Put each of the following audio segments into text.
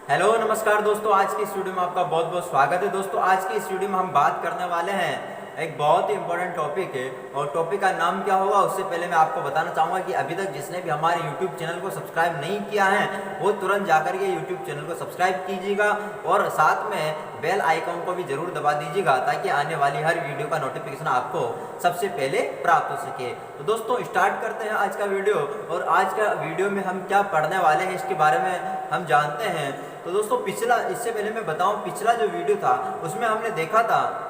Hello नमस्कार दोस्तों, आज की इस वीडियो में आपका बहुत बहुत स्वागत है। दोस्तों आज की इस वीडियो में हम बात करने वाले हैं एक बहुत ही इंपॉर्टेंट टॉपिक है और टॉपिक का नाम क्या होगा उससे पहले मैं आपको बताना चाहूँगा कि अभी तक जिसने भी हमारे यूट्यूब चैनल को सब्सक्राइब नहीं किया है वो तुरंत जाकर के यूट्यूब चैनल को सब्सक्राइब कीजिएगा और साथ में बेल आइकॉन को भी जरूर दबा दीजिएगा ताकि आने वाली हर वीडियो का नोटिफिकेशन आपको सबसे पहले प्राप्त हो सके। तो दोस्तों स्टार्ट करते हैं आज का वीडियो। और आज का वीडियो में हम क्या पढ़ने वाले हैं इसके बारे में हम जानते हैं। तो दोस्तों इससे पहले मैं बताऊं, पिछला जो वीडियो था उसमें हमने देखा था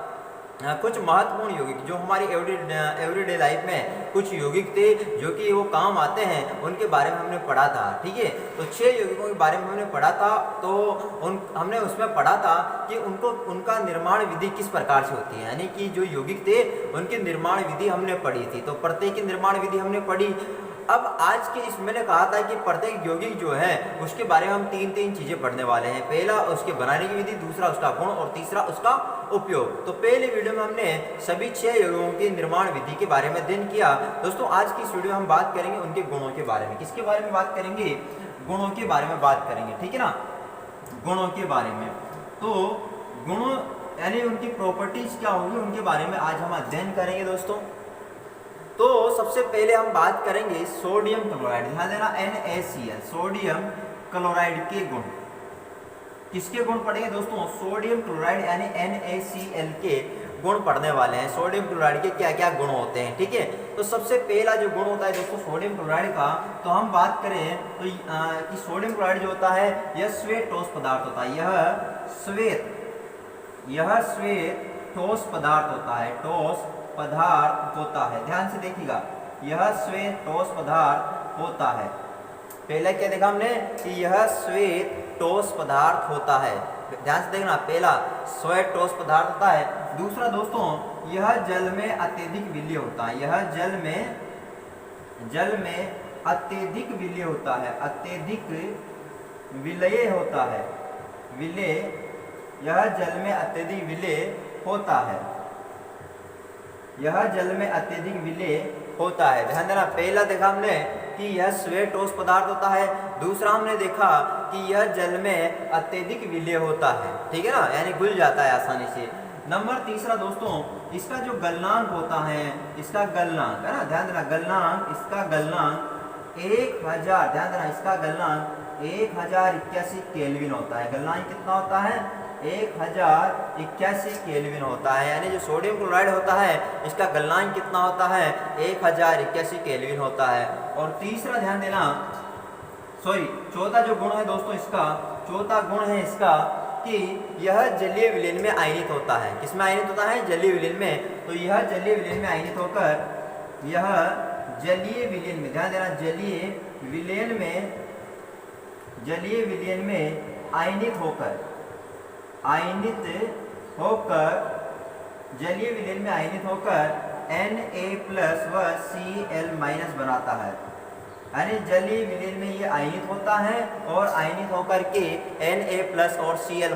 कुछ महत्वपूर्ण यौगिक जो हमारी एवरीडे लाइफ में कुछ यौगिक थे जो कि वो काम आते हैं, उनके बारे में हमने पढ़ा था। ठीक है, तो 6 यौगिकों के बारे में हमने पढ़ा था। तो हमने उसमें पढ़ा था कि उनका निर्माण विधि किस प्रकार से होती है, यानी कि जो यौगिक थे उनकी निर्माण विधि हमने पढ़ी थी। तो प्रत्येक की निर्माण विधि हमने पढ़ी। अब आज के इस मैंने कहा था कि प्रत्येक यौगिक जो है उसके बारे में हम तीन चीजें पढ़ने वाले हैं। पहला उसके बनाने की विधि, दूसरा उसका गुण और तीसरा उसका उपयोग। तो पहले वीडियो में हमने सभी 6 यौगिकों की निर्माण विधि के बारे में अध्ययन किया। दोस्तों आज की इस वीडियो में हम बात करेंगे उनके गुणों के बारे में। किसके बारे में बात करेंगे? गुणों के बारे में बात करेंगे। ठीक है ना, गुणों के बारे में। तो गुण यानी उनकी प्रॉपर्टीज क्या होगी उनके बारे में आज हम अध्ययन करेंगे दोस्तों। तो सबसे पहले हम बात करेंगे सोडियम क्लोराइड। ध्यान देना, NaCl सोडियम क्लोराइड के गुण। किसके गुण पढ़ेंगे दोस्तों? सोडियम क्लोराइड यानी NaCl के गुण पढ़ने वाले हैं। सोडियम क्लोराइड के क्या क्या गुण होते हैं। ठीक है, तो सबसे पहला जो गुण होता है दोस्तों सोडियम क्लोराइड का, तो हम बात करें तो कि सोडियम क्लोराइड जो होता है यह श्वेत ठोस पदार्थ होता है। यह श्वेत ठोस पदार्थ होता है, ठोस पदार्थ होता है। ध्यान से देखिएगा, यह श्वेत ठोस पदार्थ होता है। पहले क्या देखा हमने कि यह श्वेत ठोस पदार्थ होता है। ध्यान से देखना, पहला श्वेत ठोस पदार्थ होता है। दूसरा दोस्तों यह जल में अत्यधिक विलय होता है। यह जल में अत्यधिक विलय होता है, अत्यधिक विलय होता है। विलय, यह जल में अत्यधिक विलय होता है। यह जल में अत्यधिक विलय होता है। ध्यान देना, पहला देखा हमने कि यह श्वेत ठोस पदार्थ होता है। दूसरा हमने देखा कि यह जल में अत्यधिक विलय होता है। ठीक है ना, यानी घुल जाता है आसानी से। नंबर तीसरा दोस्तों इसका जो गलनांक होता है, इसका गलनांक है ना, ध्यान देना गलनांक, इसका गलनांक 1000, ध्यान देना इसका गलनांक 1081 केल्विन होता है। गलनांक कितना होता है? 1081 केल्विन होता है। यानी जो सोडियम क्लोराइड होता है इसका गलनांक कितना होता है? 1081 केल्विन होता है। और तीसरा ध्यान देना, चौथा जो गुण है दोस्तों इसका, चौथा गुण है इसका कि यह जलीय विलयन में आयनित होता है। किसमें आयनित होता है? जलीय विलयन में। तो यह जलीय विलयन में आयनित होकर, यह जलीय विलयन में, ध्यान देना जलीय विलयन में आयनित होकर जलीय विलयन में आयनित होकर Na+ व Cl- बनाता है। यानी जलीय विलयन में ये आयनित होता है और आयनित होकर के Na+ और Cl-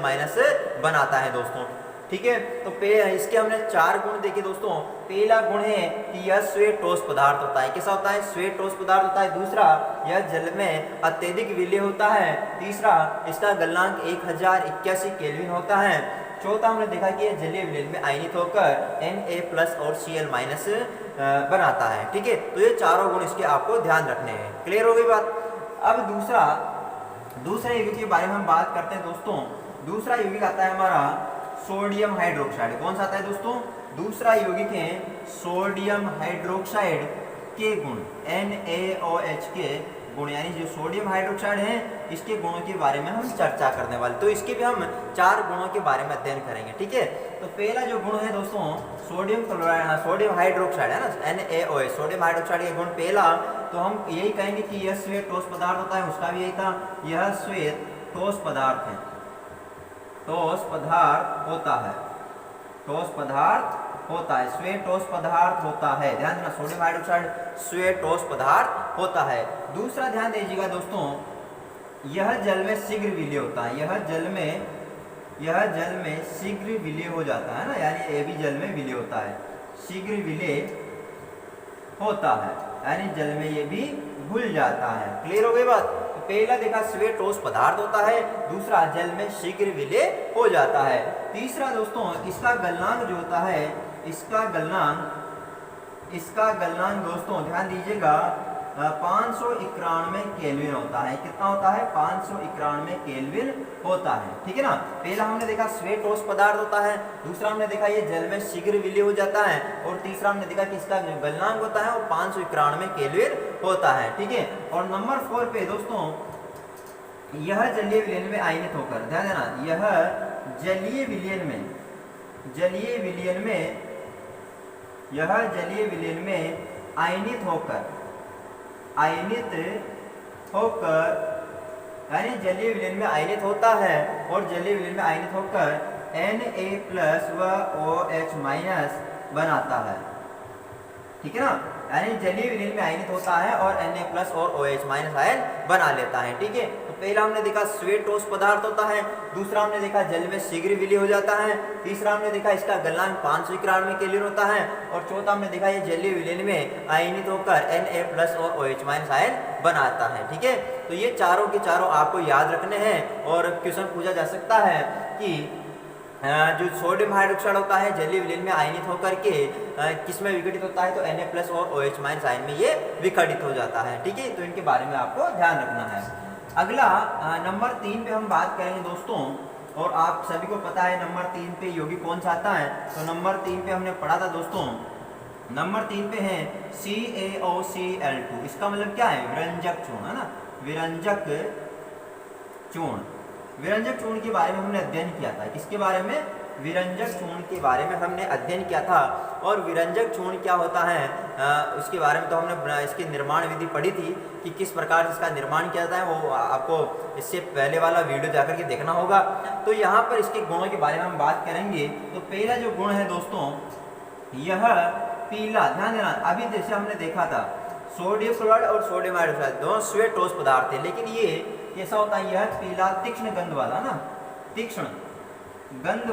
बनाता है दोस्तों। ठीक है, तो इसके हमने 4 गुण देखे दोस्तों। पहला गुण है कि यह श्वेत ठोस पदार्थ होता है। कैसा होता है? श्वेत ठोस पदार्थ होता है। दूसरा यह जल में अत्यधिक विलय होता है। तीसरा इसका गलनांक 1081 केल्विन होता है। चौथा हमने देखा कि यह जलीय विलयन में आयनित होकर Na+ और Cl- बनाता है। ठीक है, तो ये चारों गुण इसके आपको ध्यान रखने हैं। क्लियर हो गई बात? अब दूसरे यौगिक के बारे में हम बात करते हैं दोस्तों। दूसरा यौगिक आता है हमारा सोडियम हाइड्रोक्साइड। कौन सा आता है दोस्तों? दूसरा यौगिक है सोडियम हाइड्रोक्साइड के गुण, NaOH के गुण। यानी जो सोडियम हाइड्रोक्साइड है इसके गुणों के बारे में हम चर्चा करने वाले। तो इसके भी हम 4 गुणों के बारे में अध्ययन करेंगे। ठीक है, तो पहला जो गुण है दोस्तों सोडियम क्लोराइड, सोडियम हाइड्रोक्साइड है ना, NaOH सोडियम हाइड्रोक्साइड के गुण पहला, तो हम यही कहेंगे कि यह श्वेत ठोस पदार्थ होता है। उसका भी यही था, यह श्वेत ठोस पदार्थ है, ठोस पदार्थ होता है, ठोस पदार्थ होता है, श्वेत ठोस पदार्थ होता है। ध्यान देना, सोडियम हाइड्रोक्साइड श्वेत ठोस पदार्थ होता है। दूसरा ध्यान दीजिएगा दोस्तों, यह जल में शीघ्र विलय होता है। यह जल में शीघ्र विलय हो जाता है ना, यानी ये भी जल में विलय होता है, शीघ्र विलय होता है, यानी जल में ये भी घुल जाता है। क्लियर हो गई बात? पहला देखा स्वे ठोस पदार्थ होता है, दूसरा जल में शीघ्र विलय हो जाता है। तीसरा दोस्तों इसका गलनांक जो होता है, इसका गलनांक दोस्तों ध्यान दीजिएगा 591 केल्विन होता है। कितना होता है? 591 केल्विन होता है। ठीक है ना। पहला हमने देखा स्वे ठोस पदार्थ होता है, दूसरा हमने देखा ये जल में शीघ्र विलय हो जाता है, और तीसरा हमने देखा कि इसका जो गलनांक होता है वो 591 केल्विन होता है। ठीक है। और नंबर 4 पे दोस्तों यह जलीय विलयन में आयनित होकर, ध्यान देना, यह जलीय विलयन में आयनित होकर यानी जलीय विलयन में आयनित होता है, और जलीय विलयन में आयनित होकर Na+ व OH- बनाता है। ठीक है ना। यानी जलीय विलयन में आयनित होता है और Na+ और OH- आयन बना लेता है। ठीक है। तो पहला हमने देखा स्वे ठोस पदार्थ होता है, दूसरा हमने देखा जल में शीघ्र विलय हो जाता है, तीसरा हमने देखा इसका गलनांक 591 केल्विन होता है, और चौथा हमने देखा ये जलीय विलयन में आयनित होकर Na+ और OH- आयन बनाता है। ठीक है। तो ये चारों के चारों आपको याद रखने हैं, और क्वेश्चन पूछा जा सकता है कि जो सोडियम हाइड्रोक्साइड होता है जलीय विलयन में आयनित होकर के किस में विघटित होता है, तो Na+ और OH- आयन में ये विघटित हो जाता है। ठीक है। तो इनके बारे में आपको ध्यान रखना है। अगला नंबर 3 पे हम बात करेंगे दोस्तों, और आप सभी को पता है नंबर 3 पे यौगिक कौन सा आता है। तो नंबर 3 पे हमने पढ़ा था दोस्तों, नंबर 3 पे है CaOCl2। इसका मतलब क्या है? विरंजक चूर्ण, है ना, विरंजक चूर्ण के बारे में हमने अध्ययन किया था। किसके बारे में? विरंजक चूर्ण के बारे में हमने अध्ययन किया था। और विरंजक चूर्ण क्या होता है उसके बारे में तो हमने इसकी निर्माण विधि पढ़ी थी कि किस प्रकार से इसका निर्माण किया जाता है, वो आपको इससे पहले वाला वीडियो जाकर के देखना होगा। तो यहाँ पर इसके गुणों के बारे में हम बात करेंगे। तो पहला जो गुण है दोस्तों, यह पीला, ध्यान देना, अभी जैसे हमने देखा था सोडियम क्लोराइड और सोडियम हाइड्रोक्साइड दोनों स्वे ठोस पदार्थ थे, लेकिन ये कैसा होता है? यह पीला तीक्ष्ण गंध वाला ना, तीक्ष्ण गंध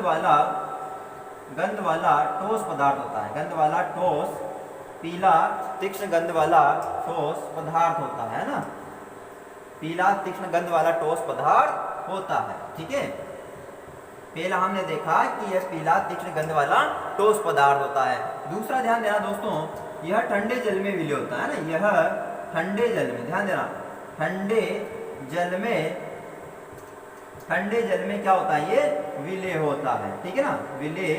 वाला ठोस पदार्थ होता है। गंध वाला ठोस, पीला तीक्ष्ण गंध वाला ठोस पदार्थ होता है ना, पीला तीक्ष्ण गंध वाला ठोस पदार्थ होता है। ठीक है। पहला हमने देखा कि यह पीला तीक्ष्ण गंध वाला ठोस पदार्थ होता है। दूसरा ध्यान देना दोस्तों, यह ठंडे जल में विलय होता है ना, यह ठंडे जल में, ध्यान देना, ठंडे जल में क्या होता है? ये विलय होता है। ठीक है ना, विलय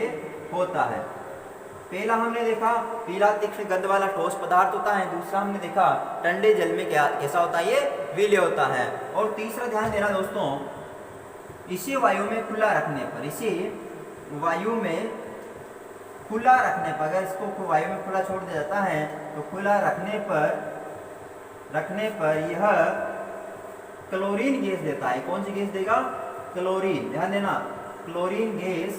होता है। पहला हमने देखा पीला तीक्ष्ण गंध वाला ठोस पदार्थ होता है, दूसरा हमने देखा ठंडे जल में कैसा होता है? ये विलय होता है। और तीसरा ध्यान देना दोस्तों, इसे वायु में खुला रखने पर, अगर इसको वायु में खुला छोड़ दिया जाता है तो खुला रखने पर यह क्लोरीन गैस देता है। कौन सी गैस देगा? क्लोरीन, ध्यान देना, क्लोरीन गैस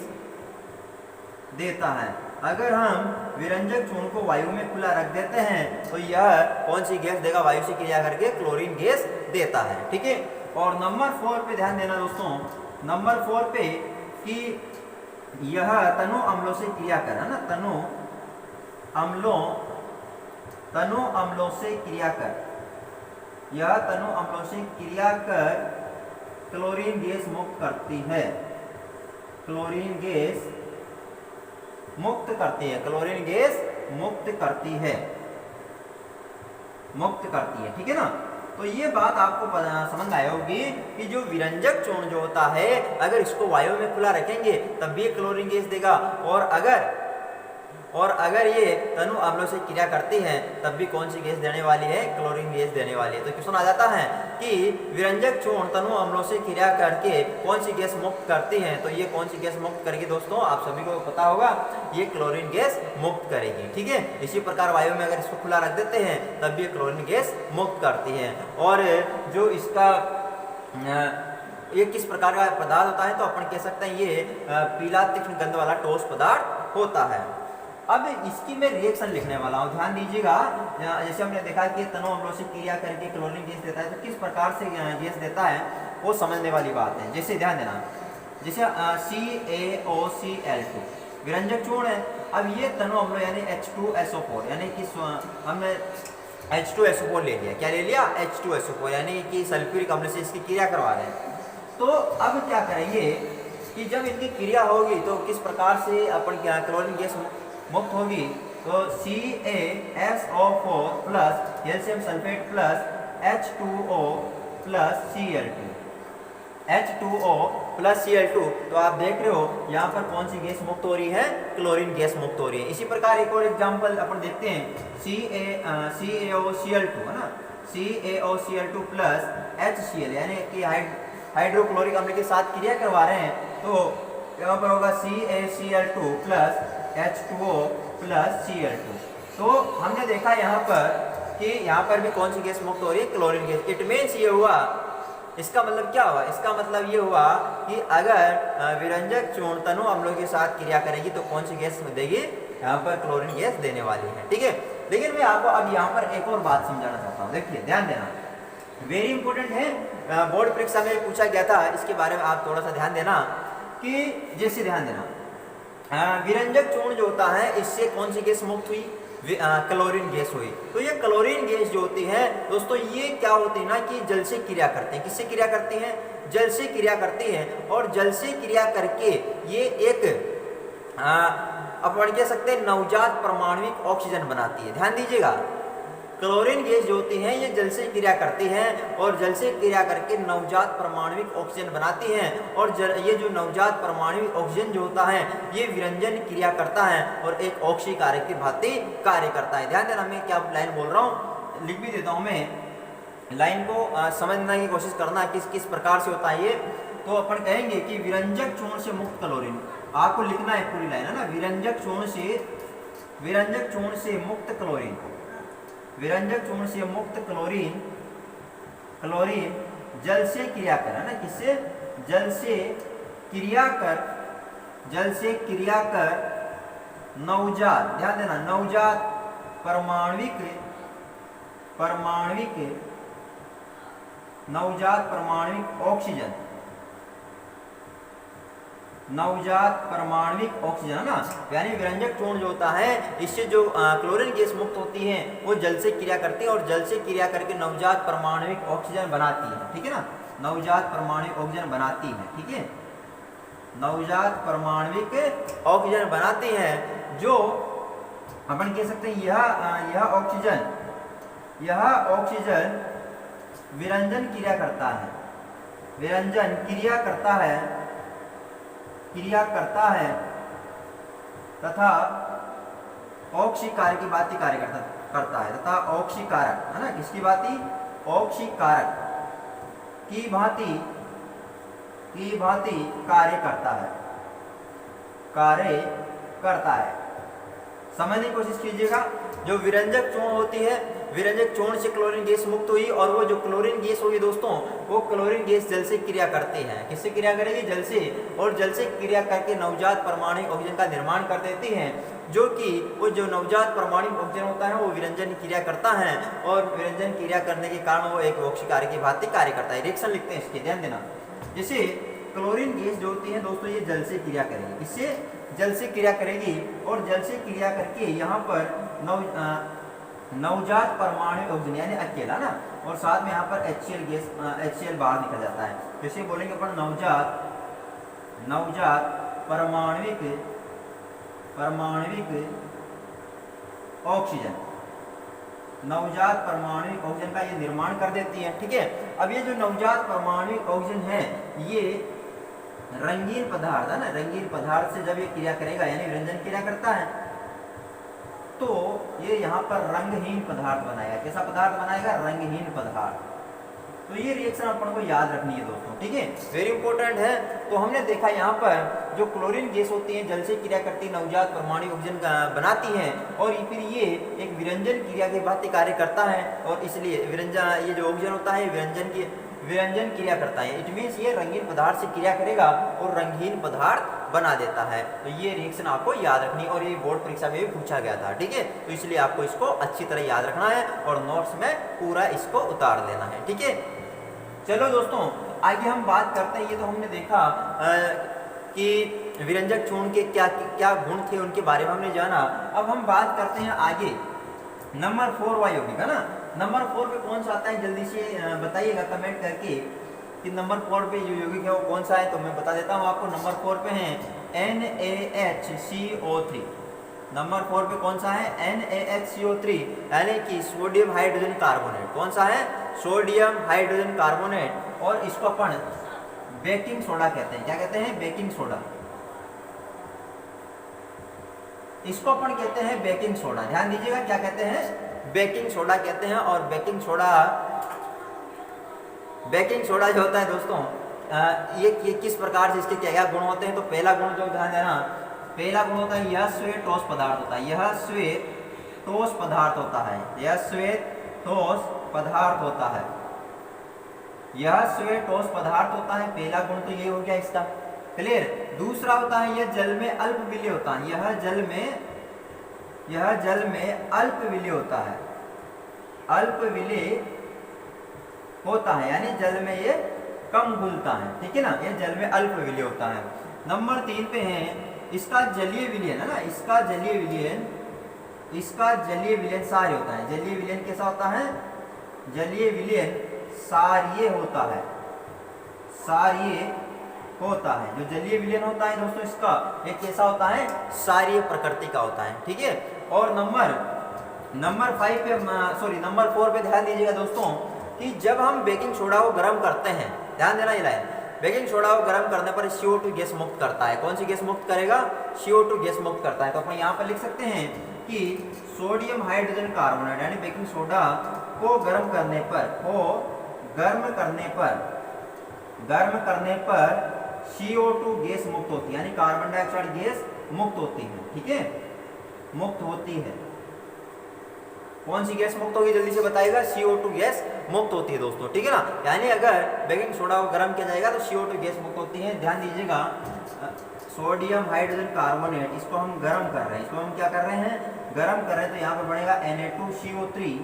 देता है। अगर हम विरंजक चूर्ण को वायु में खुला रख देते हैं तो यह कौन सी गैस देगा? वायु से क्रिया करके क्लोरीन गैस देता है। ठीक है। और नंबर 4 पे ध्यान देना दोस्तों, नंबर 4 पे कि यह तनु अम्लों से क्रिया कर, है ना, तनु अम्लों से क्रिया कर, यह तनु अम्लों से क्रिया कर क्लोरीन गैस मुक्त करती है, क्लोरीन गैस मुक्त करती है, क्लोरीन गैस मुक्त करती है। ठीक है ना। तो ये बात आपको समझ आए होगी कि जो विरंजक चूर्ण जो होता है, अगर इसको वायु में खुला रखेंगे तब भी क्लोरीन गैस देगा, और अगर ये तनु अम्लों से क्रिया करती है तब भी कौन सी गैस देने वाली है? क्लोरीन गैस देने वाली है। तो क्वेश्चन आ जाता है कि विरंजक चूर्ण तनु अम्लों से क्रिया करके कौन सी गैस मुक्त करती है? तो ये कौन सी गैस मुक्त करेगी दोस्तों? आप सभी को पता होगा, ये क्लोरीन गैस मुक्त करेगी। ठीक है। इसी प्रकार वायु में अगर इसको खुला रख देते हैं तब भी क्लोरीन गैस मुक्त करती है। और जो इसका ये किस प्रकार का पदार्थ होता है? तो अपन कह सकते हैं ये पीला तीक्ष्ण गंध वाला ठोस पदार्थ होता है। अब इसकी मैं रिएक्शन लिखने वाला हूँ, ध्यान दीजिएगा। जैसे हमने देखा कि तनु अम्लों से क्रिया करके क्लोरीन गैस देता है, तो किस प्रकार से गैस देता है वो समझने वाली बात है। जैसे ध्यान देना, जैसे CaOCl2 विरंजक चूर्ण है। अब ये तनु अम्लों यानी H2SO4 यानी कि हमने H2SO4 ले लिया। क्या ले लिया? H2SO4, यानी कि सल्फ्यूरिक अम्ल से इसकी क्रिया करवा रहे हैं। तो अब क्या करेंगे कि जब इनकी क्रिया होगी तो किस प्रकार से अपन क्या क्लोरीन गैस मुक्त होगी। तो CaSO4 plus calcium sulphate plus H2O plus Cl2, H2O plus Cl2। तो आप देख रहे हो यहाँ पर कौन सी गैस मुक्त हो रही है? क्लोरीन गैस मुक्त हो रही है। इसी प्रकार एक और एग्जांपल अपन देखते हैं, CaOCl2 है ना, CaOCl2 प्लस HCl, यानी कि हाइड्रोक्लोरिक अम्ल के साथ क्रिया करवा रहे हैं। तो यहाँ पर होगा CaCl2 plus H2O plus Cl2। तो हमने देखा यहाँ पर कि यहाँ पर भी कौन सी गैस मुक्त हो रही है? Chlorine gas. इट मीन्स ये हुआ, इसका मतलब क्या हुआ? इसका मतलब ये हुआ कि अगर विरंजक चूर्ण तनु अम्लों के साथ क्रिया करेगी तो कौन सी गैस देगी? यहाँ पर क्लोरीन गैस देने वाली है। ठीक है, लेकिन मैं आपको अब यहाँ पर एक और बात समझाना चाहता हूँ। देखिए, ध्यान देना, वेरी इंपॉर्टेंट है, बोर्ड परीक्षा में पूछा गया था, इसके बारे में आप थोड़ा सा ध्यान देना। कि जैसे ध्यान देना, विरंजक चूर्ण जो होता है इससे कौन सी गैस मुक्त हुई? क्लोरीन गैस हुई। तो ये क्लोरीन गैस जो होती है दोस्तों, ये क्या होती है ना कि जल से क्रिया करते हैं। किससे क्रिया करती हैं? जल से क्रिया करती हैं। और जल से क्रिया करके ये एक अपन कह सकते हैं नवजात परमाणुविक ऑक्सीजन बनाती है। ध्यान दीजिएगा, क्लोरीन गैस जो होती है ये जल से क्रिया करती हैं और जल से क्रिया करके नवजात परमाणुविक ऑक्सीजन बनाती हैं। और ये जो नवजात परमाणुविक ऑक्सीजन जो होता है ये विरंजन क्रिया करता है और एक ऑक्सीकारक की भांति कार्य करता है। ध्यान देना, मैं क्या लाइन बोल रहा हूँ, लिख भी देता हूँ मैं, लाइन को समझने की कोशिश करना किस किस प्रकार से होता है ये। तो अपन कहेंगे कि विरंजक चूर्ण से मुक्त क्लोरीन, आपको लिखना है पूरी लाइन, है ना। विरंजक चूर्ण से मुक्त क्लोरीन, विरंजक चूर्ण से मुक्त क्लोरीन जल से क्रिया कर, है ना, किससे? जल से क्रिया कर नवजात, ध्यान देना, नवजात परमाणुविक ऑक्सीजन, है ना। यानी विरंजक चूर्ण जो होता है इससे जो क्लोरीन गैस मुक्त होती है वो जल से क्रिया करती है और जल से क्रिया करके नवजात परमाणुविक ऑक्सीजन बनाती है। ठीक है ना, नवजात परमाणुविक ऑक्सीजन बनाती है। ठीक है, नवजात परमाणुविक ऑक्सीजन बनाती है, जो अपन कह सकते हैं यह ऑक्सीजन विरंजन क्रिया करता है, तथा ऑक्सीकारक की भांति कार्य करता है, तथा ऑक्सीकारक, है ना, किसकी भांति? ऑक्सीकारक की भांति कार्य करता है। समझने की कोशिश कीजिएगा, जो विरंजक चूर्ण होती है, विरंजक चूर्ण से क्लोरीन गैस मुक्त हुई और वो जो क्लोरीन गैस होगी दोस्तों, वो क्लोरीन गैस जल से क्रिया करती है। किससे क्रिया करेगी? जल से। और जल से क्रिया करके नवजात परमाणु ऑक्सीजन का निर्माण कर देती है, जो कि वो जो नवजात परमाणु ऑक्सीजन होता है वो विरंजन क्रिया करता है और विरंजन क्रिया करने के कारण वो एक ऑक्सीकारक की भांति कार्य करता है। रिएक्शन लिखते हैं इसके, ध्यान देना। जैसे क्लोरीन गैस जो होती है दोस्तों ये जल से क्रिया करेगी, इससे जल से क्रिया करेगी और जल से क्रिया करके यहाँ पर नवजात परमाणु ऑक्सीजन यानी अकेला ना, और साथ में यहाँ पर HCl बाहर निकल जाता है। जैसे बोलेंगे अपन नवजात परमाणुविक ऑक्सीजन, नवजात परमाणुविक ऑक्सीजन का ये निर्माण कर देती है। ठीक है, अब ये जो नवजात परमाणुविक ऑक्सीजन है ये रंगीन पदार्थ है ना, रंगीन पदार्थ से जब ये क्रिया करेगा यानी विरंजन क्रिया करता है तो ये यहाँ पर रंगहीन पदार्थ बनाएगा। कैसा पदार्थ बनाएगा? रंगहीन पदार्थ। तो ये रिएक्शन अपन को याद रखनी है दोस्तों। ठीक है, वेरी इंपॉर्टेंट है। तो हमने देखा यहाँ पर जो क्लोरीन गैस होती है जल से क्रिया करती नवजात परमाणु ऑक्सीजन बनाती है और फिर ये एक विरंजन क्रिया के भांति कार्य करता है और इसलिए ये जो ऑक्सीजन होता है विरंजन क्रिया करता है। इट मीन्स ये रंगीन पदार्थ से क्रिया करेगा और रंगीन पदार्थ बना देता है। तो ये रिएक्शन आपको याद रखनी और ये बोर्ड परीक्षा में भी पूछा गया था। ठीक है, तो इसलिए आपको इसको अच्छी तरह याद रखना है और नोट्स में पूरा इसको उतार लेना है। ठीक है, चलो दोस्तों आगे हम बात करते हैं। ये तो हमने देखा कि विरंजक चूर्ण के क्या क्या गुण थे उनके बारे में हमने जाना। अब हम बात करते हैं आगे नंबर 4 वायुयौगिक, है ना। नंबर 4 पे कौन सा आता है जल्दी से बताइएगा कमेंट करके कि नंबर 4 पे जो यौगिक है वो कौन सा है। तो मैं बता देता हूँ आपको, नंबर 4 पे है NaHCO3। नंबर 4 पे कौन सा है NaHCO3, यानी कि सोडियम हाइड्रोजन कार्बोनेट। कौन सा है सोडियम हाइड्रोजन कार्बोनेट। और इसको अपन बेकिंग सोडा कहते हैं। क्या कहते हैं बेकिंग सोडा, इसको अपन कहते हैं बेकिंग सोडा। ध्यान दीजिएगा क्या कहते हैं बेकिंग सोडा कहते हैं। और बेकिंग सोडा जो होता है दोस्तों ये किस प्रकार से इसके क्या क्या गुण होते हैं। तो पहला गुण जो ध्यान देना, पहला गुण होता है यह श्वेत ठोस पदार्थ होता है। यह श्वेत ठोस पदार्थ होता है। यह श्वेत ठोस पदार्थ होता है। यह श्वेत ठोस पदार्थ होता है। पहला गुण तो ये हो गया इसका, क्लियर। दूसरा होता है यह जल में अल्प विलीय होता है। यह जल में अल्प विलीय होता है। अल्प विलीय होता है यानी जल में ये कम घुलता है, ठीक है ना। ये जल में अल्प विलीय होता है। नंबर 3 पे है इसका जलीय विलयन, है ना। इसका जलीय विलयन सार्य होता है। जलीय विलयन कैसा होता है, जलीय विलयन सार्य होता है। सार्य होता है। जो जलीय विलयन होता है दोस्तों इसका एक कैसा होता है सार्य प्रकृति का होता है, ठीक है। और नंबर 4 पे ध्यान दीजिएगा दोस्तों कि जब हम बेकिंग सोडा को गर्म करते हैं, ध्यान देना ये लाइन, बेकिंग सोडा को गर्म करने पर CO2 गैस मुक्त करता है। कौन सी गैस मुक्त करेगा CO2 गैस मुक्त करता है। तो अपन यहाँ पर लिख सकते हैं कि सोडियम हाइड्रोजन कार्बोनेट यानी बेकिंग सोडा को गर्म करने पर CO2 गैस मुक्त होती है, यानी कार्बन डाइऑक्साइड गैस मुक्त होती है, ठीक है, मुक्त होती है। कौन सी गैस मुक्त होगी जल्दी से बताइएगा, CO2 गैस मुक्त होती है दोस्तों, ठीक है ना। यानी अगर बेकिंग सोडा को गर्म किया जाएगा तो CO2 गैस मुक्त होती है। ध्यान दीजिएगा सोडियम हाइड्रोजन कार्बोनेट इसको हम गर्म कर रहे हैं, इसको हम क्या कर रहे हैं गर्म कर रहे हैं। तो यहाँ पर बनेगा Na2CO3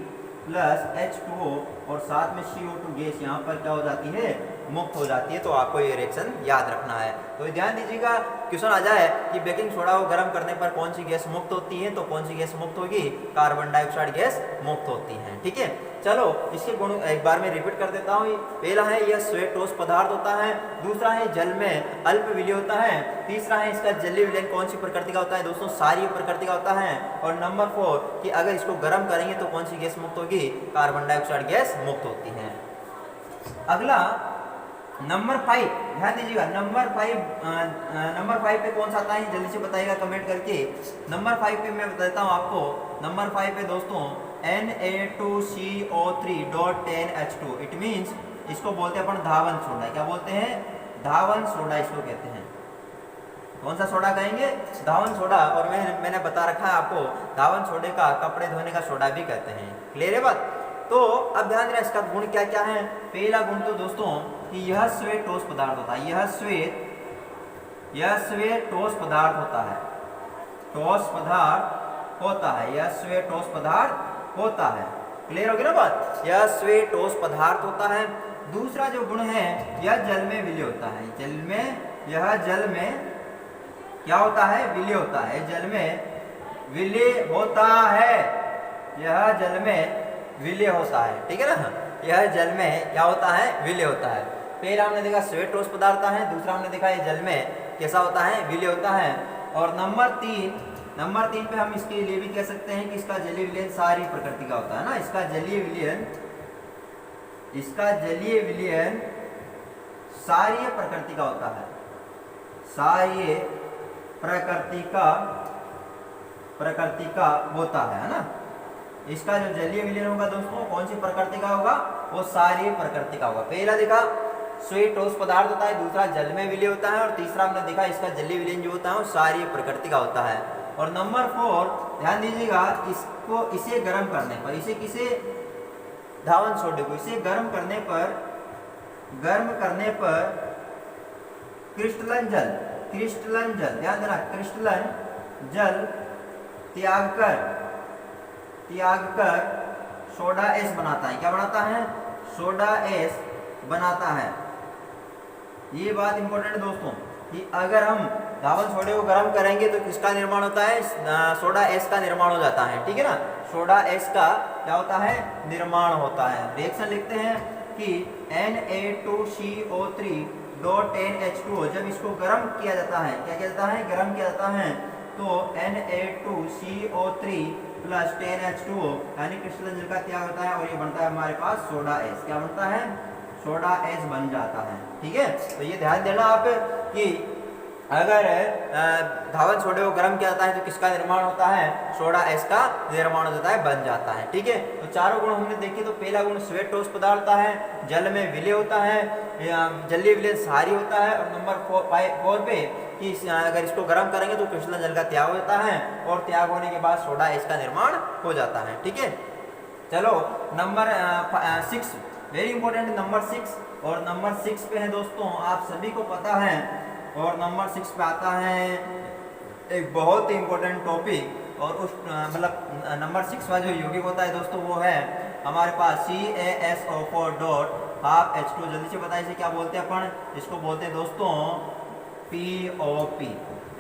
प्लस H2O और साथ में CO2 गैस यहाँ पर क्या हो जाती है मुक्त हो जाती है। तो आपको ये रिएक्शन याद रखना है। तो ध्यान दीजिएगा क्वेश्चन आ जाए कि बेकिंग सोडा को गर्म करने पर कौन सी गैस मुक्त होती है, तो कौन सी गैस मुक्त होगी कार्बन डाइऑक्साइड गैस मुक्त होती है, ठीक है। चलो इसके गुण एक बार में रिपीट कर देता हूँ। पहला है यह श्वेत ठोस पदार्थ होता है। दूसरा है जल में अल्प विलीय होता है। तीसरा है इसका जलीय विलयन कौन सी प्रकृति का होता है दोस्तों सारी प्रकृति का होता है। और नंबर 4 कि अगर इसको गर्म करेंगे तो कौन सी गैस मुक्त होगी कार्बन डाइऑक्साइड गैस मुक्त होती है। अगला नंबर 5 ध्यान दीजिएगा। नंबर 5 पे कौन सा आता है जल्दी से बताइएगा कमेंट करके। नंबर 5 पे मैं बता देता हूँ आपको। नंबर 5 पे दोस्तों Na2CO3.10H2 इट मीन्स इसको बोलते हैं अपन धावन सोडा। क्या बोलते हैं धावन सोडा इसको कहते हैं। कौन सा सोडा कहेंगे धावन सोडा। और मैंने बता रखा है आपको धावन सोडे का कपड़े धोने का सोडा भी कहते हैं, क्लियर है बात। तो अब ध्यान देना इसका गुण क्या क्या है। पहला गुण तो दोस्तों कि यह श्वेत ठोस पदार्थ होता है। यह श्वेत ठोस पदार्थ होता है। ठोस पदार्थ होता है। यह श्वेत ठोस पदार्थ होता है, क्लियर हो गया ना बात। यह श्वेत ठोस पदार्थ होता है। दूसरा जो गुण है यह जल में विलीय होता है। यह जल में क्या होता है विलीय होता है। जल में विलीय होता है। यह जल में विलीय होता है, ठीक है ना। यह जल में क्या होता है विलीय होता है। पहला हमने देखा श्वेत ठोस पदार्थ है। दूसरा हमने देखा ये जल में कैसा होता है विलीय होता है। और नंबर 3 पे हम इसके लिए भी कह सकते हैं कि इसका जलीय विलयन सारी प्रकृति का होता है ना। इसका जलीय विलयन सारी प्रकृति का होता है। सारी प्रकृति का होता है ना। इसका जो जलीय विलयन होगा दोस्तों कौन सी प्रकृति का होगा वो सारी प्रकृति का होगा। पहला देखा श्वेत ठोस पदार्थ होता है। दूसरा जल में विलीय होता है। और तीसरा हमने देखा इसका जलीय विलयन जो होता है वो सारी प्रकृति का होता है। और नंबर 4 ध्यान दीजिएगा इसे गर्म करने पर इसे धावन सोडे को इसे गर्म करने पर क्रिस्टलन जल ध्यान देना क्रिस्टलन जल त्याग कर सोडा एस बनाता है। क्या बनाता है सोडा एस बनाता है। ये बात इंपॉर्टेंट है दोस्तों कि अगर हम धावन सोडे को गर्म करेंगे तो किसका निर्माण होता है सोडा एस का निर्माण हो जाता है, ठीक है ना। सोडा एस का क्या होता है, निर्माण होता है। रिएक्शन लिखते हैं कि Na2CO3.10H2O, जब इसको गर्म किया जाता है, क्या किया जाता है, गर्म किया जाता है, तो Na2CO3 प्लस 10H2O यानी क्रिस्टलन जल का त्याग होता है और ये बनता है हमारे पास सोडा एस। क्या बनता है, सोडा एस बन जाता है। ठीक है, तो ये ध्यान देना आप कि अगर धावन सोडे को गर्म किया जाता है तो किसका निर्माण होता है, सोडा एस का निर्माण हो जाता है, बन जाता है। ठीक है, तो चारों गुण हमने देखे। तो पहला गुण श्वेत ठोस पदार्थ होता है, जल में विलय होता है, जलीय विलयन सारी होता है। और नंबर 4 पे कि अगर इसको गर्म करेंगे तो क्रिस्टलन जल का त्याग होता है और त्याग होने के बाद सोडा एस का निर्माण हो जाता है। ठीक है, चलो नंबर 6, वेरी इंपॉर्टेंट नंबर 6। और नंबर 6 पे है दोस्तों, आप सभी को पता है, और नंबर 6 पे आता है एक बहुत ही इंपॉर्टेंट टॉपिक। और उस मतलब नंबर 6 का जो यौगिक होता है दोस्तों वो है हमारे पास CaSO4.12H2। जल्दी से बताइए इसे क्या बोलते हैं अपन, इसको बोलते हैं दोस्तों POP।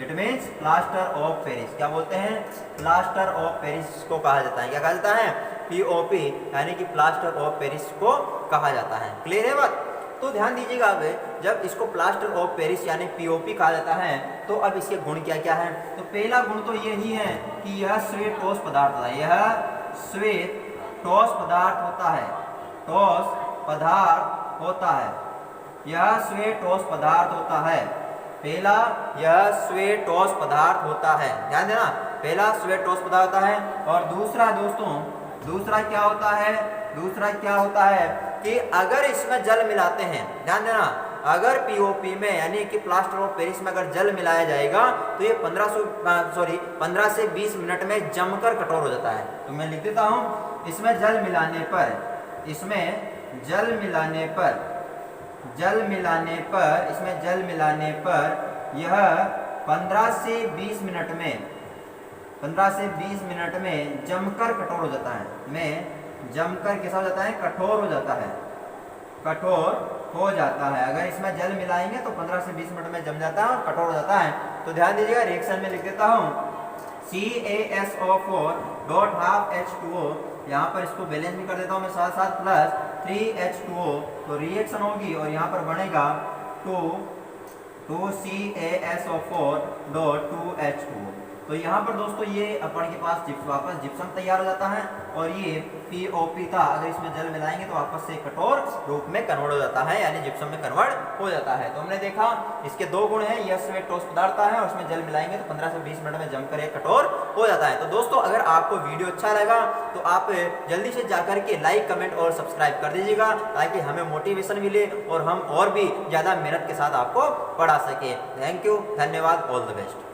It means plaster of Paris. क्या बोलते हैं, प्लास्टर ऑफ पेरिस को कहा जाता है। क्या कहा जाता है, POP यानी कि प्लास्टर ऑफ पेरिस को कहा जाता है। क्लियर है बात। तो ध्यान दीजिएगा, अब जब इसको प्लास्टर ऑफ पेरिस यानी POP कहा जाता है तो अब इसके गुण क्या क्या है। तो पहला गुण तो यही है कि यह श्वेत ठोस पदार्थ होता है, यह श्वेत ठोस पदार्थ होता है, ठोस पदार्थ होता है, यह श्वेत ठोस पदार्थ होता है। पहला, यह श्वेत ठोस पदार्थ होता है, ध्यान देना, पहला श्वेत ठोस पदार्थ होता है। और दूसरा दोस्तों, दूसरा क्या होता है, दूसरा क्या होता है कि अगर इसमें जल मिलाते हैं, ध्यान देना, अगर POP में यानी कि प्लास्टर ऑफ पेरिस में अगर जल मिलाया जाएगा तो ये 15 से 20 मिनट में जमकर कठोर हो जाता है। तो मैं लिख देता हूं, इसमें जल मिलाने पर, इसमें जल मिलाने पर, इसमें जल मिलाने पर यह 15 से 20 मिनट में, 15 से 20 मिनट में जमकर कठोर हो जाता है। में जमकर कैसा हो जाता है, कठोर हो जाता है, कठोर हो जाता है। अगर इसमें जल मिलाएंगे तो 15 से 20 मिनट में जम जाता है और कठोर हो जाता है। तो ध्यान दीजिएगा, रिएक्शन में लिख देता हूं CaSO4.12H2O, यहाँ पर इसको बैलेंस भी कर देता हूं मैं साथ साथ, प्लस 3H2O। तो रिएक्शन होगी और यहाँ पर बनेगा 2CaSO4.2H2O। तो यहाँ पर दोस्तों ये अपन के पास वापस जिप्सम तैयार हो जाता है और ये POP था, अगर इसमें जल मिलाएंगे तो वापस से कठोर रूप में कन्वर्ट हो जाता है, यानी जिप्सम में कन्वर्ट हो जाता है। तो हमने देखा इसके दो गुण हैं, यह श्वेत ठोस पदार्थ है और उसमें जल मिलाएंगे तो 15 से 20 मिनट में जमकर ये कठोर हो जाता है। तो दोस्तों अगर आपको वीडियो अच्छा लगा तो आप जल्दी से जाकर के लाइक, कमेंट और सब्सक्राइब कर दीजिएगा ताकि हमें मोटिवेशन मिले और हम और भी ज़्यादा मेहनत के साथ आपको पढ़ा सके। थैंक यू, धन्यवाद, ऑल द बेस्ट।